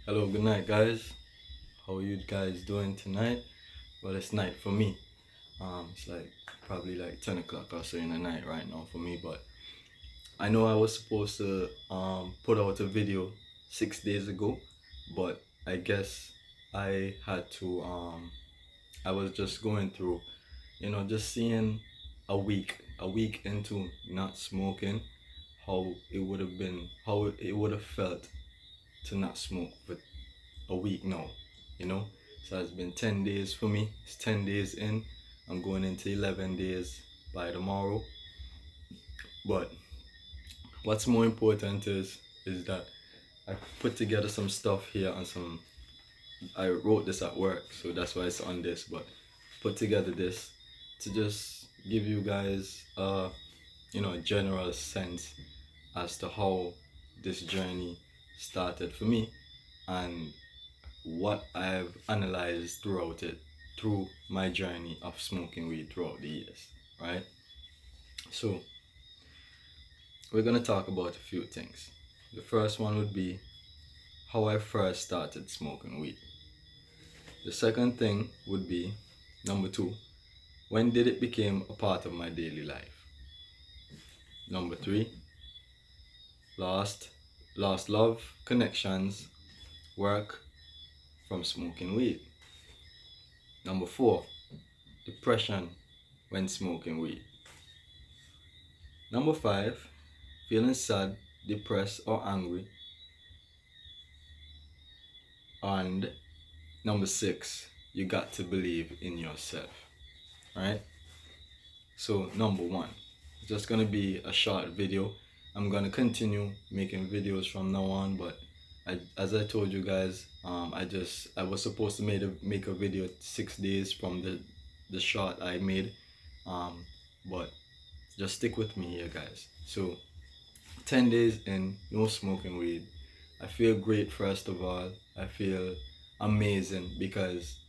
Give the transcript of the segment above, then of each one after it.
Hello, good night, guys. How are you guys doing tonight? Well, it's night for me. It's like probably like 10 o'clock or so in the night right now for me, but I know I was supposed to put out a video 6 days ago, but I guess I had to I was just going through, just seeing a week into not smoking, how it would have been, how it would have felt to not smoke for a week now, you know. So it's been 10 days for me. It's 10 days in. I'm going into 11 days by tomorrow. But what's more important is that I put together some stuff here and some I wrote this at work, so that's why it's on this, but put together this to just give you guys a general sense as to how this journey started for me and what I've analyzed throughout it, through my journey of smoking weed throughout the years, right? So, we're gonna talk about a few things. The first one would be how I first started smoking weed. The second thing would be number two, when did it become a part of my daily life? Number three, lost lost love, connections, work from smoking weed. Number four, depression when smoking weed. Number five, feeling sad, depressed, or angry. And number six, you got to believe in yourself. Right? So, number one, it's just gonna be a short video. I'm gonna continue making videos from now on, but as I told you guys, I was supposed to make a video 6 days from the short I made, but just stick with me here, guys. So 10 days in, no smoking weed. I feel great, first of all. I feel amazing because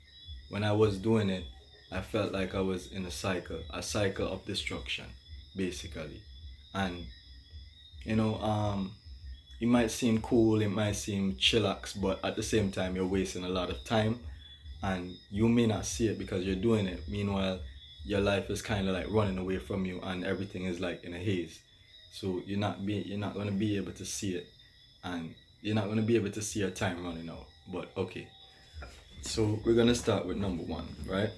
when I was doing it, I felt like I was in a cycle of destruction, basically. And, you know, it might seem cool, it might seem chillax, but at the same time, you're wasting a lot of time and you may not see it because you're doing it. Meanwhile, your life is kind of like running away from you and everything is like in a haze. So you're not going to be able to see it, and you're not going to be able to see your time running out. But okay. So we're going to start with number 1, right?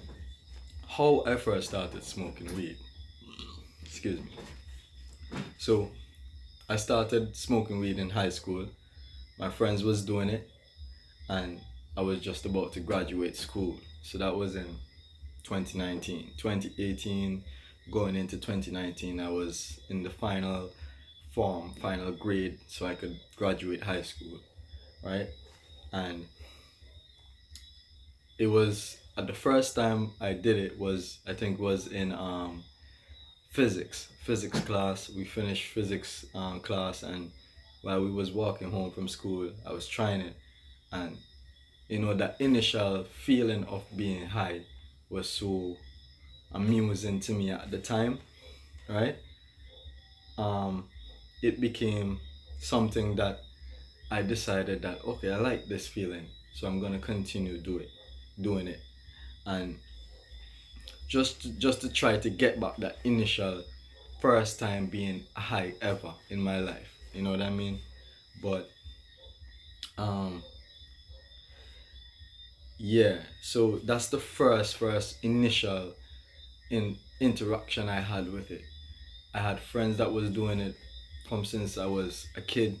How I first started smoking weed. Excuse me. So I started smoking weed in high school. My friends was doing it and I was just about to graduate school. So that was in 2019. 2018 going into 2019, I was in the final form, final grade, so I could graduate high school, right? And it was at the first time I did it was, I think, was in physics class. We finished physics class, and while we was walking home from school, I was trying it, and that initial feeling of being high was so amusing to me at the time, right? um it became something that I decided that, okay, I like this feeling, so I'm gonna continue doing it, and just to try to get back that initial first time being high ever in my life. You know what I mean? But um yeah, so that's the first initial interaction I had with it. I had friends that was doing it from since I was a kid,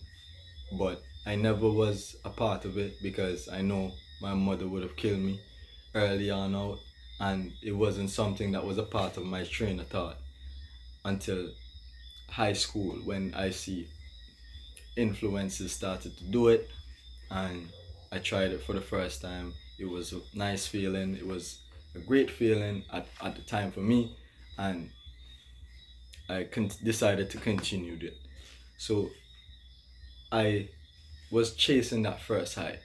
but I never was a part of it because I know my mother would have killed me early on out, and it wasn't something that was a part of my train of thought until high school when I see influences started to do it, and I tried it for the first time. It was a nice feeling. It was a great feeling at the time for me, and decided to continue it. So I was chasing that first high,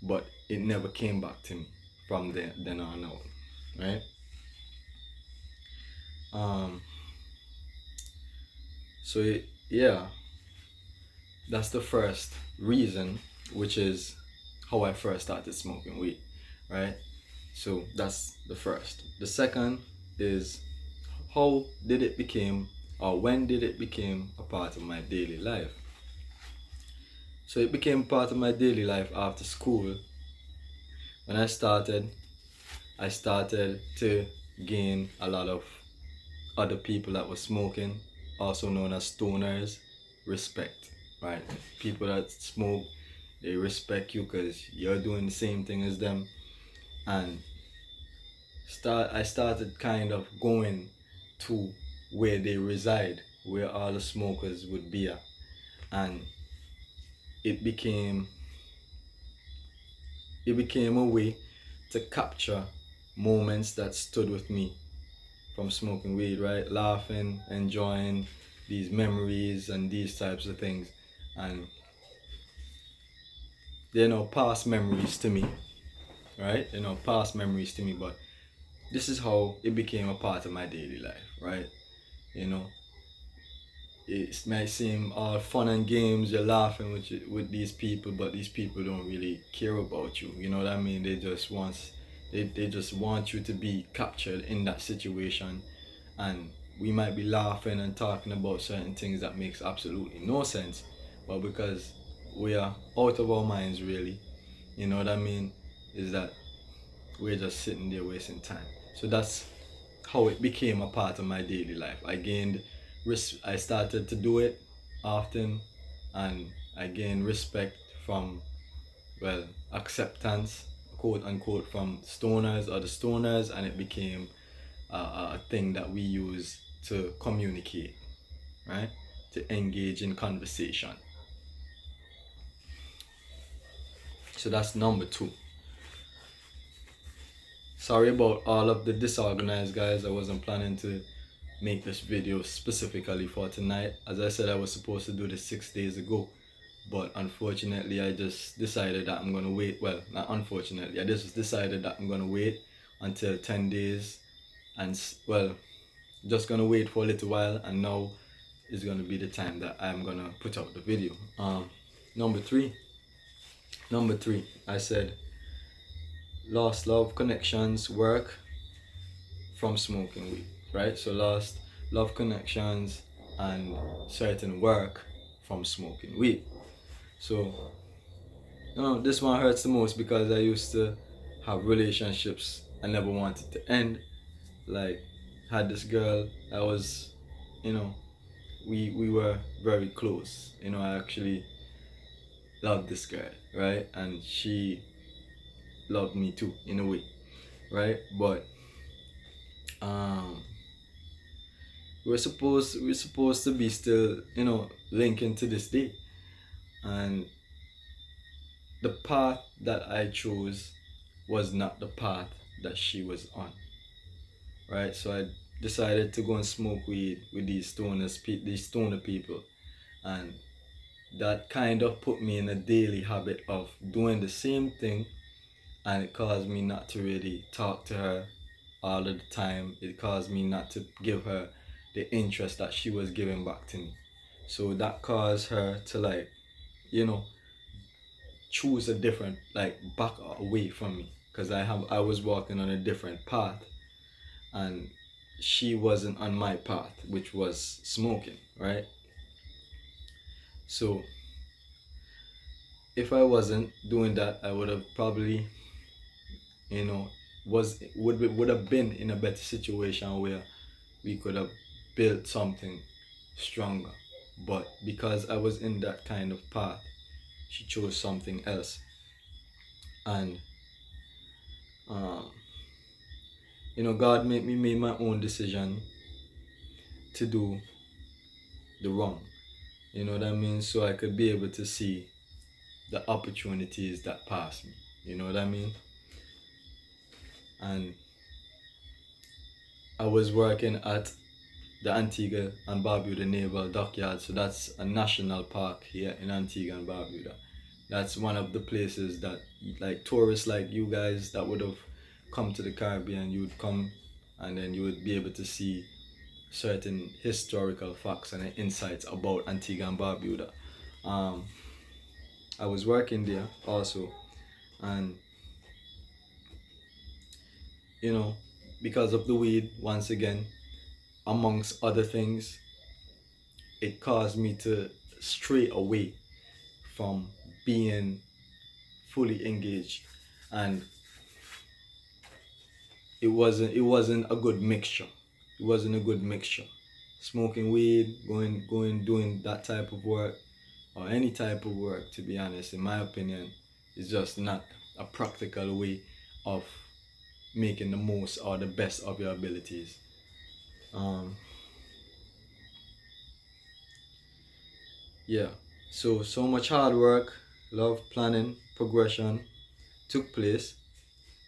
but it never came back to me from then on out, right? Um, yeah, that's the first reason, which is how I first started smoking weed, right? So that's the first. The second is how did it become, or when did it become a part of my daily life? So it became part of my daily life after school. When I started to gain a lot of other people that were smoking, also known as stoners, respect, right? People that smoke, they respect you because you're doing the same thing as them. And I started kind of going to where they reside, where all the smokers would be at. And it became a way to capture moments that stood with me from smoking weed, right? Laughing, enjoying these memories and these types of things. And they're no past memories to me, right? They're no past memories to me, but this is how it became a part of my daily life, right? You know, it might seem all fun and games, you're laughing with these people, but these people don't really care about you. You know what I mean? They just want you to be captured in that situation, and we might be laughing and talking about certain things that makes absolutely no sense, but because we are out of our minds, really, you know what I mean, is that we're just sitting there wasting time. So that's how it became a part of my daily life. I started to do it often, and I gained respect from, well, acceptance, quote unquote, from stoners or the stoners, and it became a thing that we use to communicate, right? To engage in conversation. So that's number two. Sorry about all of the disorganized, guys. I wasn't planning to make this video specifically for tonight. As I said, I was supposed to do this 6 days ago, but unfortunately I just decided that I'm gonna wait. Well, not unfortunately, I just decided that I'm gonna wait until 10 days, and well, just gonna wait for a little while, and now is gonna be the time that I'm gonna put out the video. Number three, I said lost love, connections, work from smoking weed, right? So lost love, connections, and certain work from smoking weed. So, this one hurts the most because I used to have relationships I never wanted to end. Like, had this girl, I was, we were very close. I actually loved this girl, right? And she loved me too, in a way, right? But um we're supposed to be still, linking to this day. And the path that I chose was not the path that she was on, right? So I decided to go and smoke weed with these stoner people, and that kind of put me in a daily habit of doing the same thing, and it caused me not to really talk to her all of the time. It caused me not to give her the interest that she was giving back to me. So that caused her to, like, choose a different, like, back away from me, because I was walking on a different path, and she wasn't on my path, which was smoking, right? So if I wasn't doing that, I would have probably, would have been in a better situation where we could have built something stronger. But because I was in that kind of path, she chose something else. And God made me make my own decision to do the wrong. You know what I mean? So I could be able to see the opportunities that pass me. You know what I mean? And I was working at the Antigua and Barbuda Naval Dockyard. So that's a national park here in Antigua and Barbuda. That's one of the places that, like, tourists like you guys that would have come to the Caribbean, you would come and then you would be able to see certain historical facts and insights about Antigua and Barbuda. I was working there also, And you know, because of the weed, once again, amongst other things, it caused me to stray away from being fully engaged. And it wasn't a good mixture. It wasn't a good mixture. Smoking weed, doing that type of work, or any type of work, to be honest, in my opinion, is just not a practical way of making the most or the best of your abilities. Um, yeah. So much hard work, love, planning, progression took place,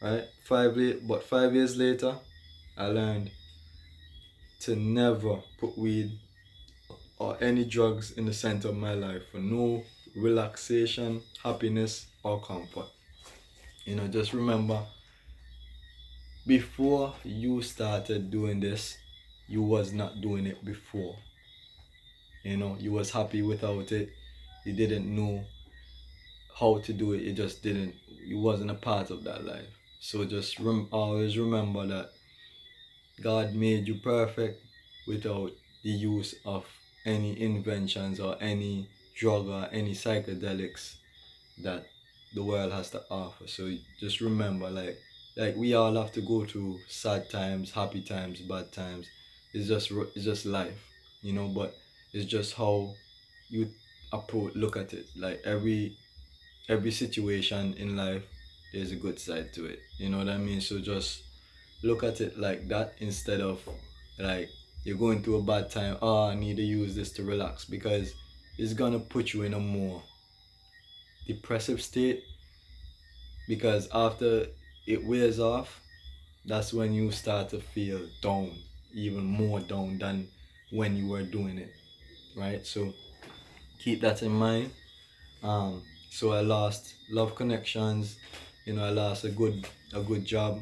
right? 5 years later, I learned to never put weed or any drugs in the center of my life for no relaxation, happiness, or comfort. Just remember, before you started doing this, you was not doing it before. You was happy without it. You didn't know how to do it. You just didn't. You wasn't a part of that life. So just always remember that God made you perfect without the use of any inventions or any drug or any psychedelics that the world has to offer. So just remember, like we all have to go through sad times, happy times, bad times. It's just life, But it's just how you look at it. Like every situation in life, there's a good side to it. You know what I mean? So just look at it like that instead of like you're going through a bad time. Oh, I need to use this to relax, because it's gonna put you in a more depressive state, because after it wears off, that's when you start to feel down, even more down than when you were doing it, right? So keep that in mind. So I lost love connections, I lost a good job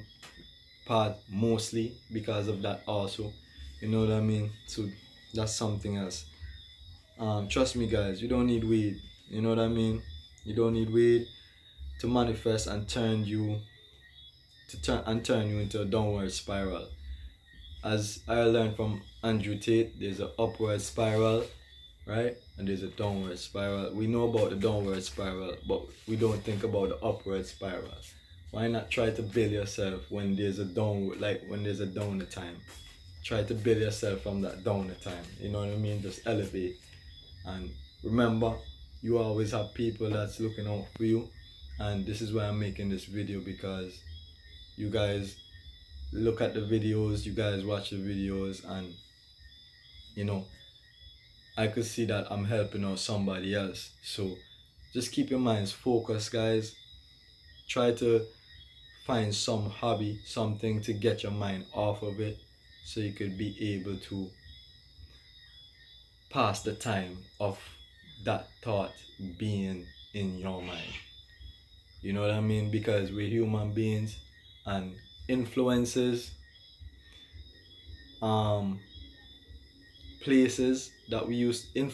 part, mostly because of that also. You know what I mean? So that's something else. Trust me, guys, you don't need weed. You know what I mean? You don't need weed to manifest and turn you into a downward spiral. As I learned from Andrew Tate, there's an upward spiral, right? And there's a downward spiral. We know about the downward spiral, but we don't think about the upward spiral. Why not try to build yourself when there's a downward, like when there's a downer time? Try to build yourself from that downer time. You know what I mean? Just elevate. And remember, you always have people that's looking out for you. And this is why I'm making this video, because you guys look at the videos, you guys watch the videos, and you know, I could see that I'm helping out somebody else. So just keep your minds focused, guys. Try to find some hobby, something to get your mind off of it, so you could be able to pass the time of that thought being in your mind. You know what I mean? Because we're human beings, and influences, um, places that we used to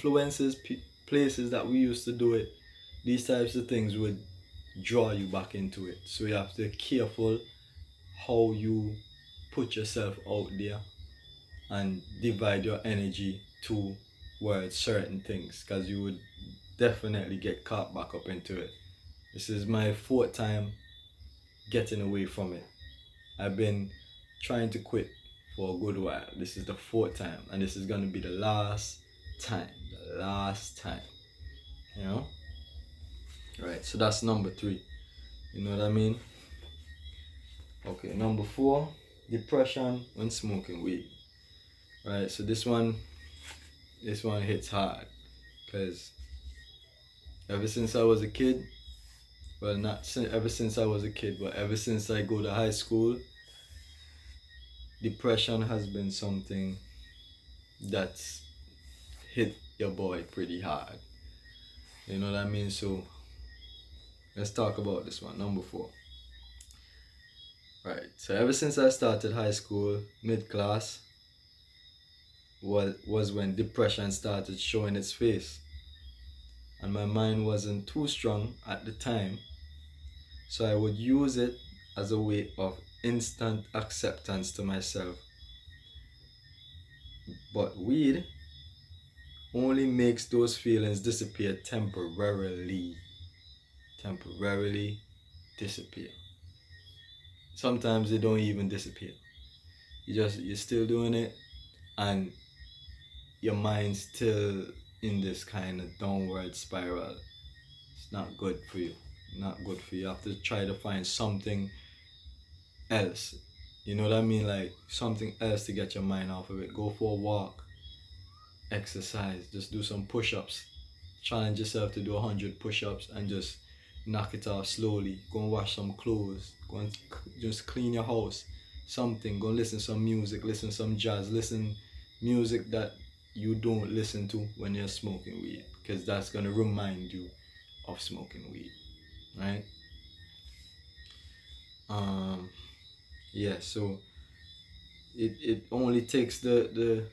do it, these types of things would draw you back into it. So you have to be careful how you put yourself out there and divide your energy towards certain things, because you would definitely get caught back up into it. This is my fourth time getting away from it. I've been trying to quit for a good while. This is the fourth time, and this is gonna be the last time. The last time. You know? Right, so that's number 3. You know what I mean? Okay, number 4, depression when smoking weed. Right, so this one hits hard, because ever since I was a kid, well, ever since I was a kid, but ever since I go to high school, depression has been something that's hit your boy pretty hard. You know what I mean? So let's talk about this one, number 4. Right, so ever since I started high school, mid-class, was when depression started showing its face. And my mind wasn't too strong at the time, So I would use it as a way of instant acceptance to myself. But weed only makes those feelings disappear temporarily. Temporarily disappear. Sometimes they don't even disappear. You're still doing it, and your mind's still in this kind of downward spiral. It's not good for you. Not good for you. You have to try to find something else. You know what I mean? Like something else to get your mind off of it. Go for a walk, exercise, just do some push-ups. Challenge yourself to do 100 push-ups and just knock it off slowly. Go and wash some clothes. Go and just clean your house. Something. Go and listen some music. Listen some jazz. Listen music that you don't listen to when you're smoking weed, because that's gonna remind you of smoking weed, right? Yeah. So it only takes the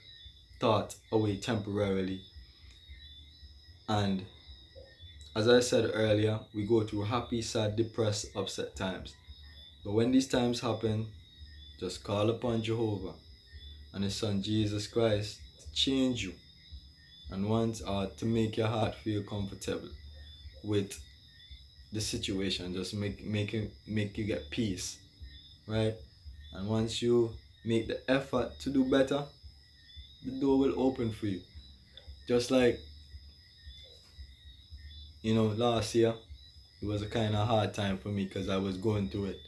thought away temporarily, and as I said earlier, we go through happy, sad, depressed, upset times. But when these times happen, just call upon Jehovah and His Son Jesus Christ to change you, and once to make your heart feel comfortable with the situation. Just make you get peace, right? And once you make the effort to do better, the door will open for you. Just like, last year, it was a kind of hard time for me because I was going through it,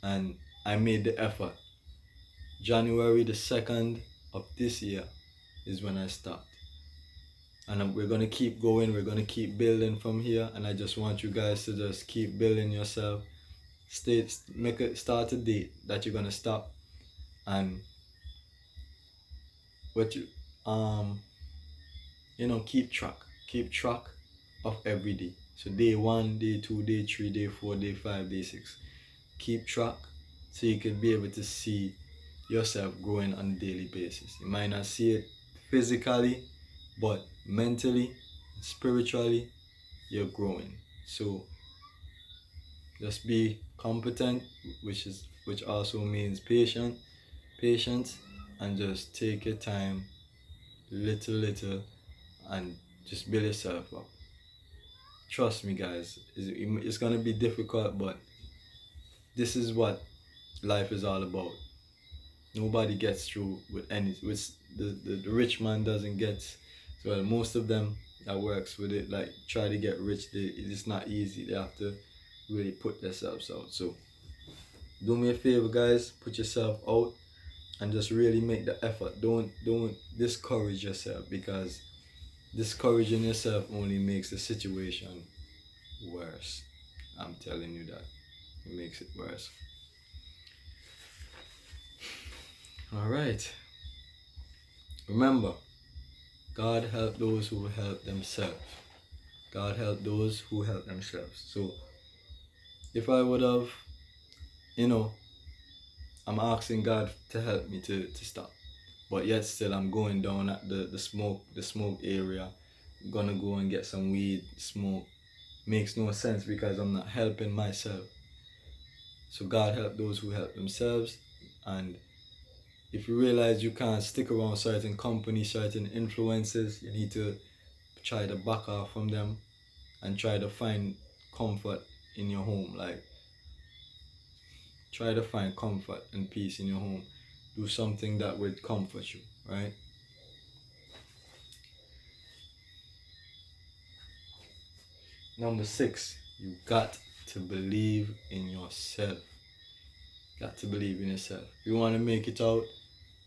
and I made the effort. January the 2nd of this year is when I stopped. And we're going to keep going, we're going to keep building from here, and I just want you guys to just keep building yourself. Start a date that you're going to stop, and what you keep track of every day. So day 1, day 2, day 3, day 4, day 5, day 6. Keep track so you can be able to see yourself growing on a daily basis. You might not see it physically, but mentally, spiritually, you're growing. So just be competent, which also means patience, and just take your time, little, and just build yourself up. Trust me, guys, it's gonna be difficult, but this is what life is all about. Nobody gets through with any. With the rich man doesn't get. Well, most of them that works with it, like try to get rich. It's not easy. They have to really put themselves out. So do me a favor, guys. Put yourself out and just really make the effort. Don't discourage yourself, because discouraging yourself only makes the situation worse. I'm telling you that. It makes it worse. Alright. Remember, God help those who help themselves. God help those who help themselves. So if I would have, I'm asking God to help me to stop. But yet still I'm going down at the smoke area. I'm gonna go and get some weed, smoke. Makes no sense because I'm not helping myself. So God help those who help themselves. And if you realize you can't stick around certain companies, certain influences, you need to try to back off from them and try to find comfort in your home. Like, try to find comfort and peace in your home. Do something that would comfort you, right? Number 6, you got to believe in yourself. Got to believe in yourself. If you want to make it out,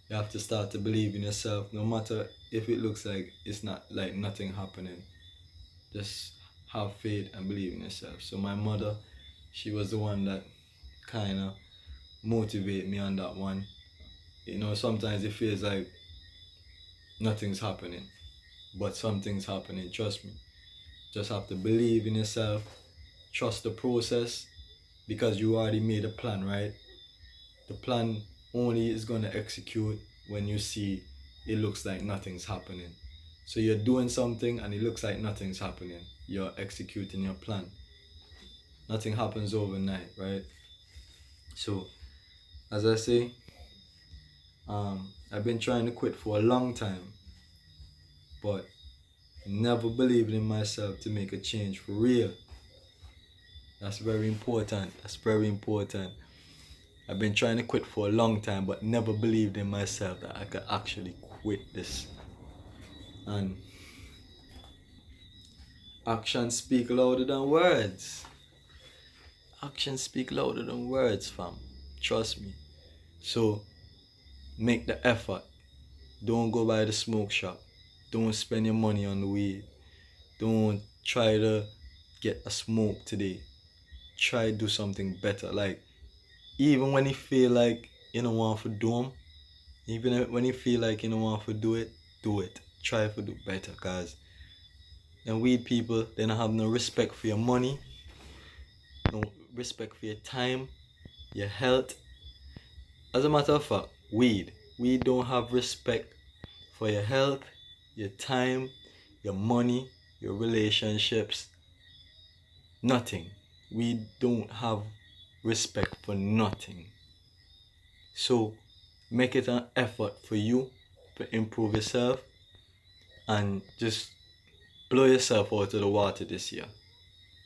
you have to start to believe in yourself, no matter if it looks like it's not, like nothing happening. Just have faith and believe in yourself. So my mother, she was the one that kind of motivated me on that one. Sometimes it feels like nothing's happening, but something's happening. Trust me. Just have to believe in yourself. Trust the process, because you already made a plan, right? The plan only is going to execute when you see it looks like nothing's happening. So you're doing something and it looks like nothing's happening. You're executing your plan. Nothing happens overnight, right? So as I say, I've been trying to quit for a long time, but never believed in myself to make a change for real. That's very important. That's very important. I've been trying to quit for a long time, but never believed in myself that I could actually quit this. And actions speak louder than words. Actions speak louder than words, fam. Trust me. So make the effort. Don't go by the smoke shop. Don't spend your money on the weed. Don't try to get a smoke today. Try to do something better. Like, even when you feel like you don't want to do them, even when you feel like you don't want to do it, do it. Try to do better, cause them weed people, they don't have no respect for your money, no respect for your time, your health. As a matter of fact, we don't have respect for your health, your time, your money, your relationships, nothing. We don't have respect for nothing. So make it an effort for you to improve yourself and just blow yourself out of the water this year.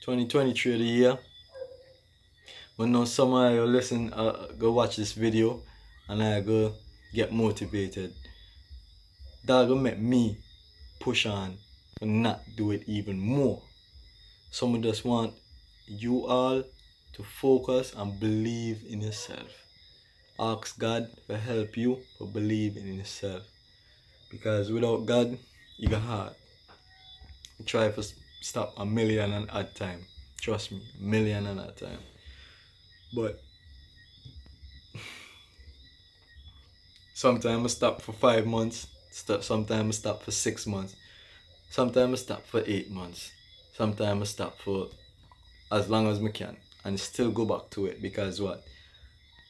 2023 the year. When no summer you listen, go watch this video and I go get motivated. That gonna make me push on and not do it even more. Someone just want you all to focus and believe in yourself. Ask God to help you to believe in yourself. Because without God, you got hard. Try to stop a million and odd time. Trust me, a million and odd time. But sometimes I stop for 5 months. Sometimes I stop for 6 months. Sometimes I stop for 8 months. Sometimes I stop for as long as I can. And still go back to it because what?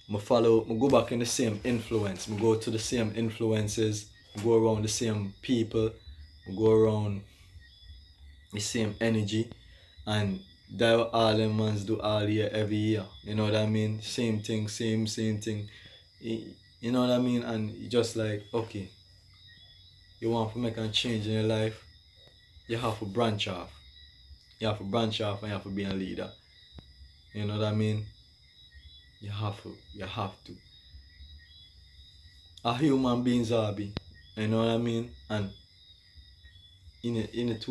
I go back in the same influence. I go to the same influences. I go around the same people. I go around the same energy. And that all them ones do all year, every year. You know what I mean? Same thing, same thing. You know what I mean? And you just like, okay, you want to make a change in your life, you have to branch off. You have to branch off and you have to be a leader. You know what I mean? You have to. A human being's hobby. You know what I mean? And in it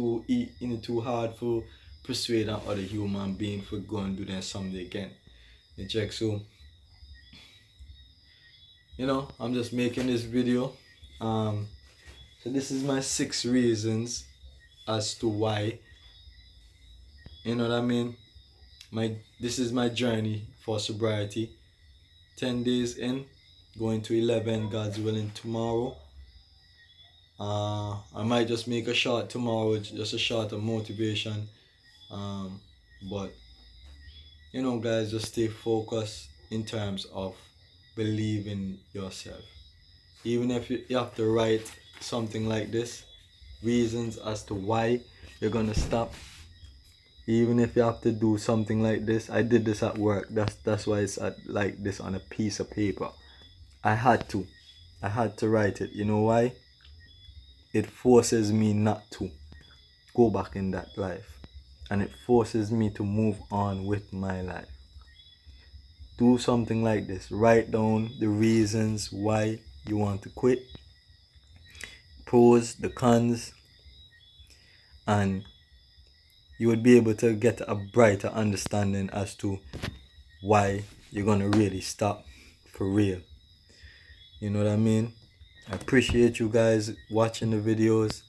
too hard for persuade an other human being for go and do that someday again. You check, so I'm just making this video. So this is my 6 reasons as to why. You know what I mean? This is my journey for sobriety. 10 days in, going to 11, God's willing, tomorrow. I might just make a short tomorrow, just a short of motivation. But guys, just stay focused in terms of believing yourself. Even if you have to write something like this, reasons as to why you're gonna stop. Even if you have to do something like this, I did this at work. That's why it's like this on a piece of paper. I had to write it. You know why? It forces me not to go back in that life, and it forces me to move on with my life. Do something like this. Write down the reasons why you want to quit, pros, the cons, and you would be able to get a brighter understanding as to why you're gonna really stop for real. You know what I mean? I appreciate you guys watching the videos,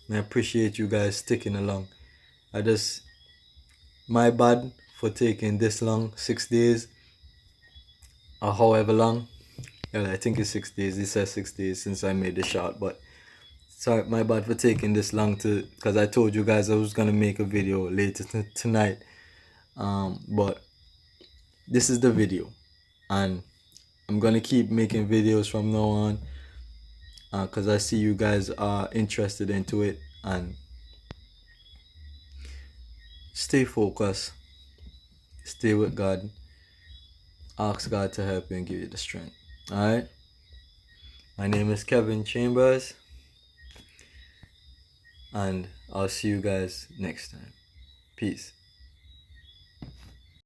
and I appreciate you guys sticking along. My bad for taking this long, 6 days, or however long. Yeah, I think it's 6 days. It says 6 days since I made the shot, but sorry, my bad for taking this long because I told you guys I was gonna make a video later tonight. But this is the video, and I'm gonna keep making videos from now on, because I see you guys are interested into it. And stay focused, Stay with God. Ask God to help you and give you the strength. Alright? My name is Kevin Chambers, and I'll see you guys next time. Peace.